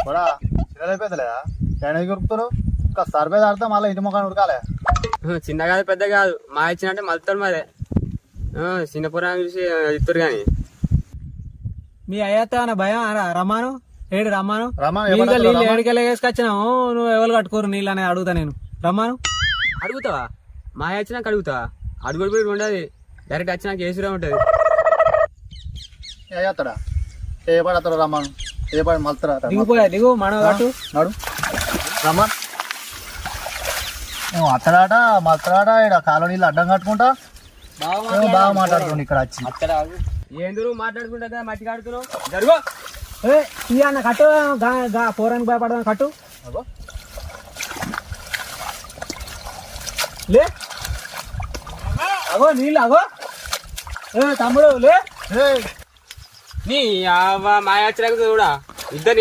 కూడా చిన్నది అయిపోతుందా ఎక్కడికి ఉరుకుతారు ఇంకా సర్వే దాడితే మళ్ళీ ఇంటి ముఖాన్ని ఉరకాలే. చిన్న కాదు పెద్ద కాదు మా ఇచ్చినట్టే మలుతాడు మరే చిన్న పురాణం చూసి ఇస్తారు కానీ మీ అయ్యతో ఏమన్నా భయం రమ్మాను ఏడు రమ్మాను రమ్మను, నీళ్ళు ఏమన్నా రమ్మను. ఏడికెళ్ళి వేసుకొచ్చినావు నువ్వు ఎవరు కట్టుకోరు నీళ్ళు అనేది అడుగుతా నేను రమ్మాను. అడుగుతావా మా వచ్చినాక అడుగుతావా అడుగుడు ఉండదు డైరెక్ట్ వచ్చినాక ఏసురే ఉంటది. అయ్యేస్తాడా ఏ పడి అతడు రమ్మను ఏ పడి మలుతారా దిగుపోయా దిగు మనం కట్టు నడు రమ్మన్. అత్తడాట మత్తడాట ఇక్కడ కాలనీళ్ళు అడ్డం కట్టుకుంటా బాగా మాట్లాడుతుంది ఇక్కడ వచ్చి. ఏందురు మాట్లాడుకుంటా కదా మట్టి కాడుతున్నావు జరుగు. ఇక అన్న కట్టు పోరానికి భయపడదాం కట్టు అగో. లే అగో నీళ్ళు అగో తమ్ముడు లే ఏయ్, నీ మా వచ్చినాక కూడా ఇద్దరు